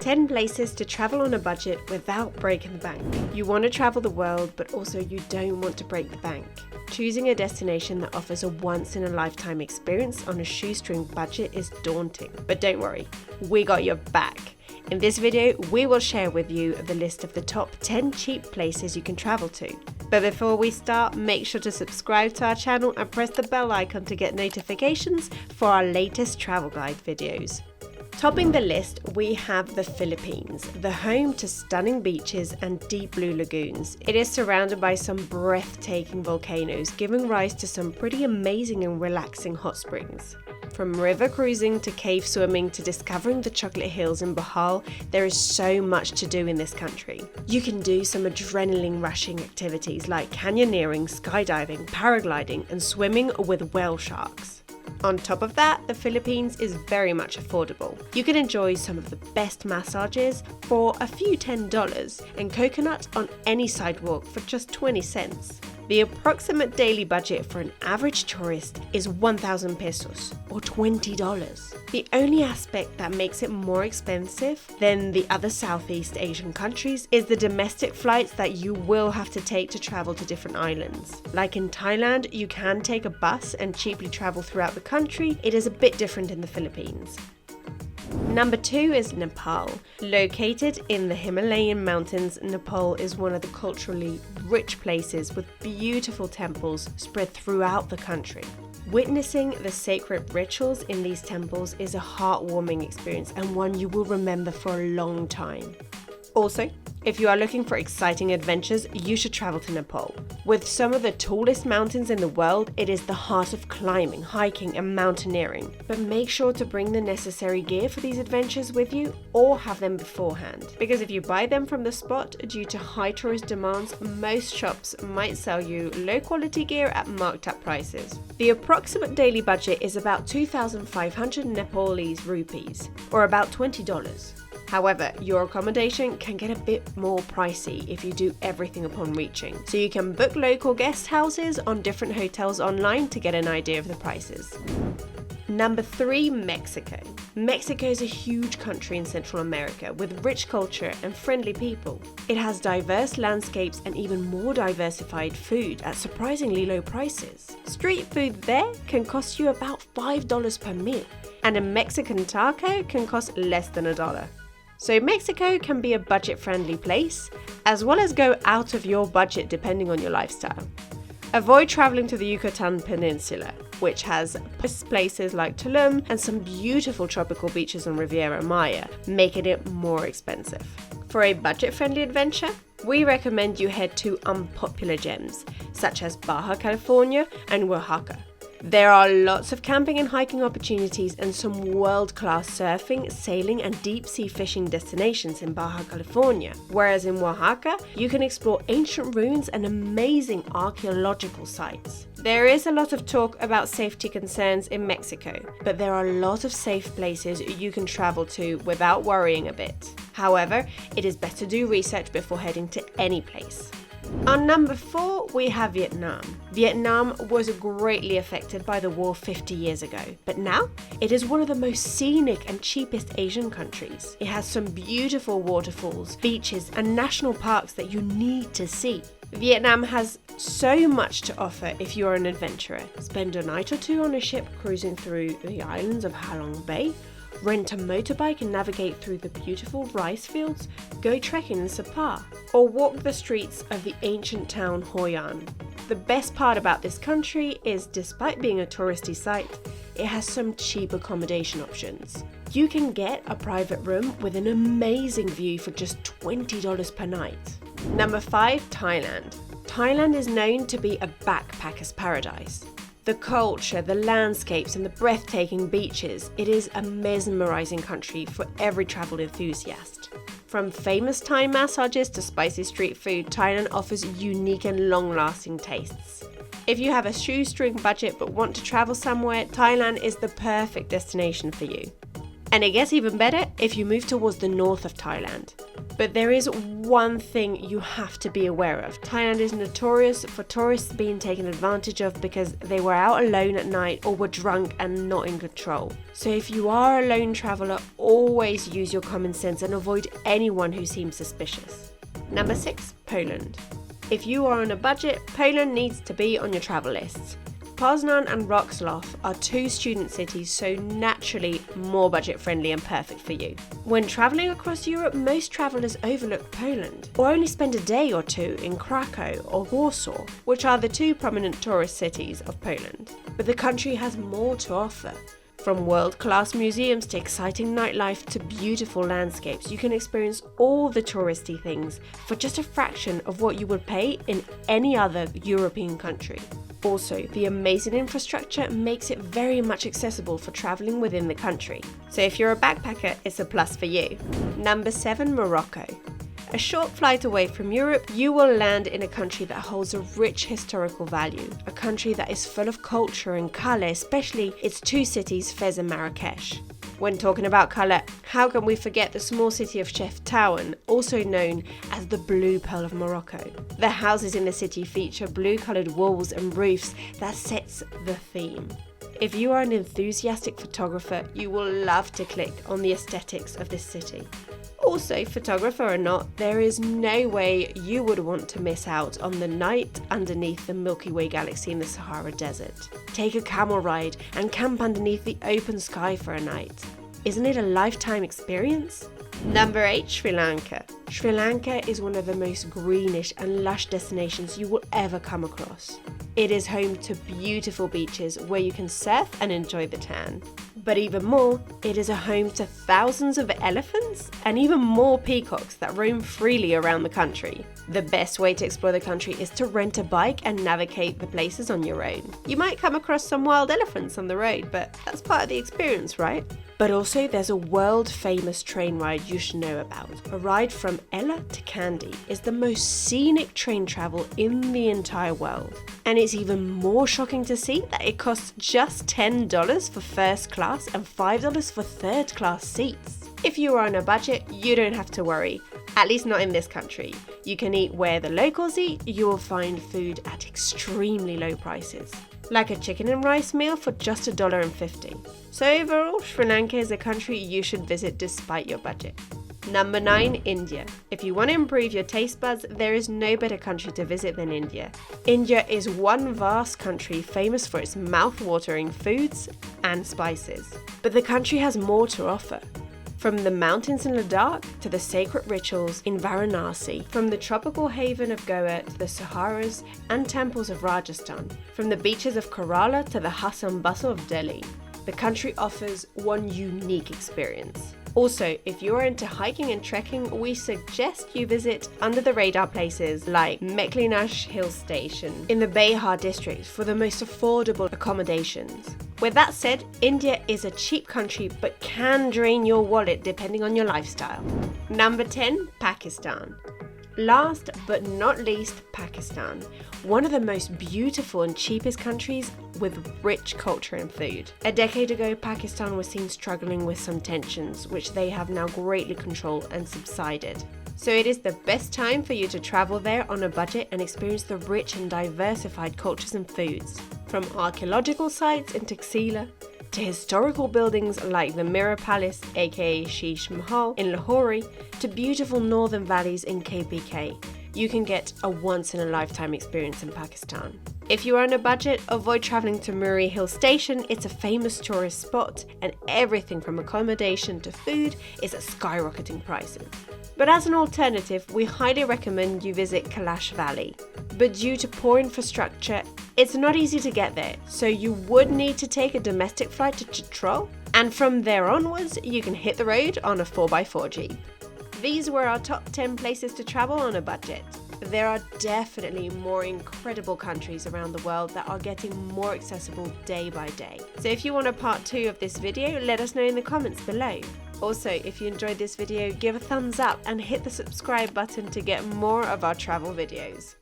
10 places to travel on a budget without breaking the bank. You want to travel the world, but also you don't want to break the bank. Choosing a destination that offers a once-in-a-lifetime experience on a shoestring budget is daunting. But don't worry, we got your back. In this video, we will share with you the list of the top 10 cheap places you can travel to. But before we start, make sure to subscribe to our channel and press the bell icon to get notifications for our latest travel guide videos. Topping the list, we have the Philippines, the home to stunning beaches and deep blue lagoons. It is surrounded by some breathtaking volcanoes, giving rise to some pretty amazing and relaxing hot springs. From river cruising to cave swimming to discovering the chocolate hills in Bohol, there is so much to do in this country. You can do some adrenaline rushing activities like canyoneering, skydiving, paragliding, and swimming with whale sharks. On top of that, the Philippines is very much affordable. You can enjoy some of the best massages for a few $10 and coconut on any sidewalk for just 20 cents. The approximate daily budget for an average tourist is 1,000 pesos or $20. The only aspect that makes it more expensive than the other Southeast Asian countries is the domestic flights that you will have to take to travel to different islands. Like in Thailand, you can take a bus and cheaply travel throughout the country. It is a bit different in the Philippines. Number 2 is Nepal. Located in the Himalayan mountains, Nepal is one of the culturally rich places with beautiful temples spread throughout the country. Witnessing the sacred rituals in these temples is a heartwarming experience and one you will remember for a long time. Also, if you are looking for exciting adventures, you should travel to Nepal. With some of the tallest mountains in the world, it is the heart of climbing, hiking, and mountaineering. But make sure to bring the necessary gear for these adventures with you or have them beforehand. Because if you buy them from the spot, due to high tourist demands, most shops might sell you low quality gear at marked up prices. The approximate daily budget is about 2,500 Nepalese rupees, or about $20. However, your accommodation can get a bit more pricey if you do everything upon reaching. So you can book local guest houses on different hotels online to get an idea of the prices. Number 3, Mexico. Mexico is a huge country in Central America with rich culture and friendly people. It has diverse landscapes and even more diversified food at surprisingly low prices. Street food there can cost you about $5 per meal, and a Mexican taco can cost less than $1. So Mexico can be a budget-friendly place, as well as go out of your budget depending on your lifestyle. Avoid traveling to the Yucatan Peninsula, which has places like Tulum and some beautiful tropical beaches on Riviera Maya, making it more expensive. For a budget-friendly adventure, we recommend you head to unpopular gems, such as Baja California and Oaxaca. There are lots of camping and hiking opportunities and some world-class surfing, sailing and deep-sea fishing destinations in Baja California, whereas in Oaxaca, you can explore ancient ruins and amazing archaeological sites. There is a lot of talk about safety concerns in Mexico, but there are a lot of safe places you can travel to without worrying a bit. However, it is best to do research before heading to any place. On number 4, we have Vietnam. Vietnam was greatly affected by the war 50 years ago, but now it is one of the most scenic and cheapest Asian countries. It has some beautiful waterfalls, beaches, and national parks that you need to see. Vietnam has so much to offer if you're an adventurer. Spend a night or two on a ship cruising through the islands of Ha Long Bay, rent a motorbike and navigate through the beautiful rice fields, go trekking in Sapa, or walk the streets of the ancient town Hoi An. The best part about this country is, despite being a touristy site, it has some cheap accommodation options. You can get a private room with an amazing view for just $20 per night. Number 5, Thailand. Thailand is known to be a backpacker's paradise. The culture, the landscapes, and the breathtaking beaches, it is a mesmerizing country for every travel enthusiast. From famous Thai massages to spicy street food, Thailand offers unique and long-lasting tastes. If you have a shoestring budget but want to travel somewhere, Thailand is the perfect destination for you. And it gets even better if you move towards the north of Thailand. But there is one thing you have to be aware of. Thailand is notorious for tourists being taken advantage of because they were out alone at night or were drunk and not in control. So if you are a lone traveller, always use your common sense and avoid anyone who seems suspicious. Number 6, Poland. If you are on a budget, Poland needs to be on your travel lists. Poznan and Wrocław are 2 student cities, so naturally more budget friendly and perfect for you. When travelling across Europe, most travellers overlook Poland, or only spend a day or 2 in Krakow or Warsaw, which are the 2 prominent tourist cities of Poland. But the country has more to offer. From world-class museums to exciting nightlife to beautiful landscapes, you can experience all the touristy things for just a fraction of what you would pay in any other European country. Also, the amazing infrastructure makes it very much accessible for travelling within the country. So if you're a backpacker, it's a plus for you. Number 7, Morocco. A short flight away from Europe, you will land in a country that holds a rich historical value, a country that is full of culture and colour, especially its 2 cities, Fez and Marrakesh. When talking about colour, how can we forget the small city of Chefchaouen, also known as the Blue Pearl of Morocco? The houses in the city feature blue-coloured walls and roofs that sets the theme. If you are an enthusiastic photographer, you will love to click on the aesthetics of this city. Also, photographer or not, there is no way you would want to miss out on the night underneath the Milky Way galaxy in the Sahara Desert. Take a camel ride and camp underneath the open sky for a night. Isn't it a lifetime experience? Number 8, Sri Lanka. Sri Lanka is one of the most greenish and lush destinations you will ever come across. It is home to beautiful beaches where you can surf and enjoy the tan. But even more, it is a home to thousands of elephants and even more peacocks that roam freely around the country. The best way to explore the country is to rent a bike and navigate the places on your own. You might come across some wild elephants on the road, but that's part of the experience, right? But also there's a world-famous train ride you should know about. A ride from Ella to Kandy is the most scenic train travel in the entire world. And it's even more shocking to see that it costs just $10 for first class and $5 for third class seats. If you are on a budget, you don't have to worry. At least not in this country. You can eat where the locals eat, you will find food at extremely low prices. Like a chicken and rice meal for just $1.50. So overall, Sri Lanka is a country you should visit despite your budget. Number 9, India. If you want to improve your taste buds, there is no better country to visit than India. India is one vast country famous for its mouth-watering foods and spices. But the country has more to offer. From the mountains in Ladakh to the sacred rituals in Varanasi, from the tropical haven of Goa to the Saharas and temples of Rajasthan, from the beaches of Kerala to the hustle and bustle of Delhi, the country offers one unique experience. Also, if you are into hiking and trekking, we suggest you visit under-the-radar places like Meklinash Hill Station in the Bihar district for the most affordable accommodations. With that said, India is a cheap country but can drain your wallet depending on your lifestyle. Number 10, Pakistan. Last but not least, Pakistan. One of the most beautiful and cheapest countries with rich culture and food. A decade ago, Pakistan was seen struggling with some tensions, which they have now greatly controlled and subsided. So it is the best time for you to travel there on a budget and experience the rich and diversified cultures and foods. From archaeological sites in Taxila, to historical buildings like the Mirror Palace, aka Sheesh Mahal in Lahore, to beautiful northern valleys in KPK, you can get a once-in-a-lifetime experience in Pakistan. If you are on a budget, avoid travelling to Muri Hill Station. It's a famous tourist spot and everything from accommodation to food is at skyrocketing prices. But as an alternative, we highly recommend you visit Kailash Valley. But due to poor infrastructure, it's not easy to get there, so you would need to take a domestic flight to Chitral, and from there onwards, you can hit the road on a 4x4 Jeep. These were our top 10 places to travel on a budget. There are definitely more incredible countries around the world that are getting more accessible day by day. So if you want a part 2 of this video, let us know in the comments below. Also, if you enjoyed this video, give a thumbs up and hit the subscribe button to get more of our travel videos.